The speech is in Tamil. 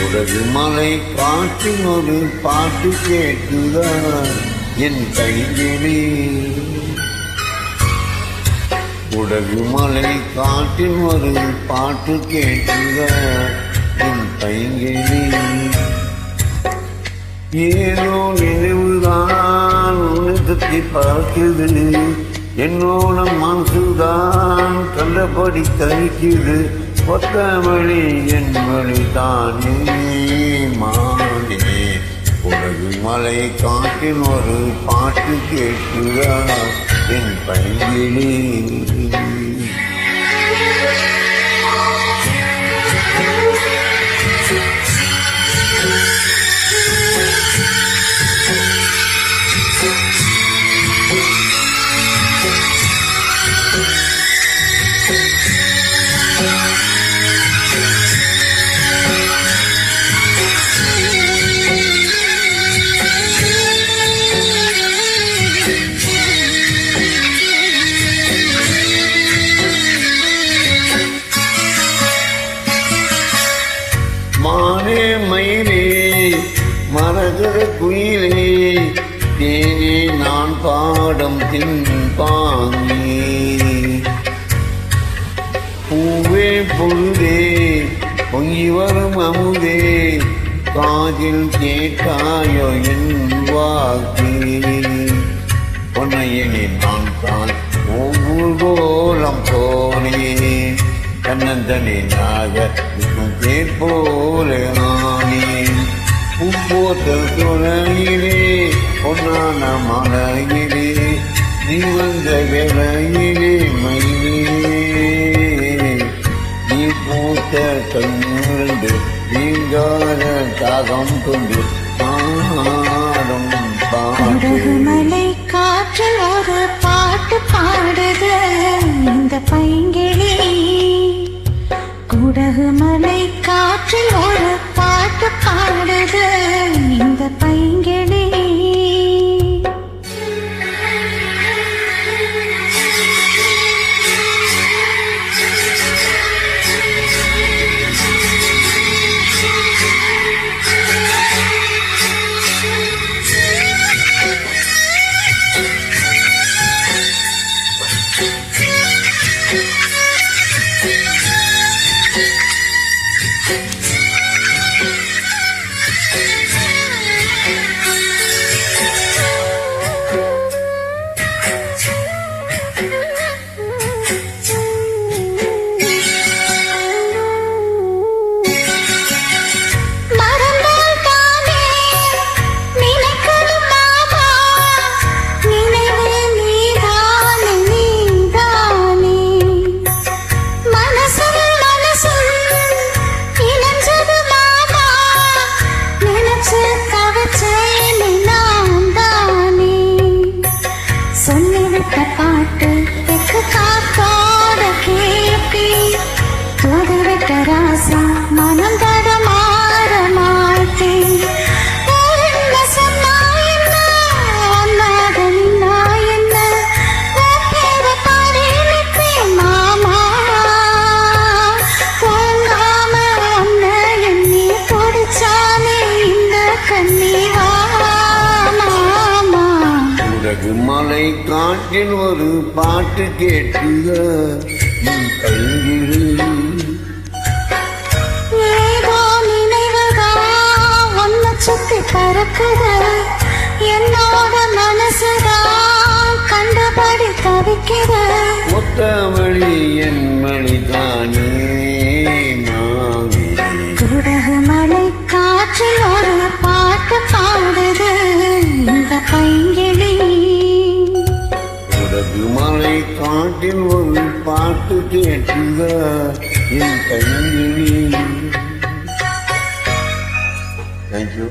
உலகு மலை காற்றின் ஒரு பாட்டு கேட்டுதான் என் கையிலே. உலகு மலை காற்றின் ஒரு பாட்டு கேட்டுதான் என் கையிலே. ஏதோ நினைவுதான் உலகத்தை பார்க்குது, என்னோட மனசுதான் கள்ளபடி தவிக்குது. கொத்தமழி என் மொழி தானே மானே. உலகு மலை காட்டின் ஒரு பாட்டு கேட்குதா என் பையிலே. மானே மயிலே மரகத குயிலே, தேனே நான் பாடம் தின்பாங்கே. பூவே பொழுதே பொங்கி வரும் அமுதே, காதில் கேட்டாயோ என் வாக்கே. பொன்னையனே நான் தான் ஒவ்வொரு கோலம் போனேன், கண்ணந்தனே நாக போல நானேன். உப்போத்தல் துணையிலே பொன்னான மலையிலே, நீ வந்த வேளையிலே மயிலே. நீ பூத்த கண்ணுண்டு நீங்காத தாகம் கொண்டு பாடும் பாட்டு. மலை காற்றில் ஒரு பாட்டு பாடுது இந்த பைங்கிளி. குடகு மலை காற்றில் ஒரு பாட்டு பாடுது இந்த பைங்கிளி. பாட்டு எக்கு காத்தோட கேட்டி தோதவிட்ட ராசா மனம் தட மாற மாட்டேன். என்ன சொன்னா என்ன ஒன்னாக நின்னா என்ன பேர பாடி நிற்பேன் மாமா. தூங்காம ஒன்ன எண்ணி பிடிச்சாலே இந்த கண்ணீரா மாமா. உலகு மலை காட்டில் ஒரு பாட்டு கேட்டுக என் கையிலே. ஏதோ நினைவுதான் ஒன்ன சுத்தி பறக்குது, என்னோட மனசுதான் கண்டபடி தவிக்குது. ஒத்தமழி என் மணி தானே மாவே. குடகு மலை காற்றில் ஒரு பாட்டு பாடுது இந்த பைங்கிளி. உலகு மலை காட்டில் ஒரு பாட்டு கேட்டுக என் கையிலே. Thank you.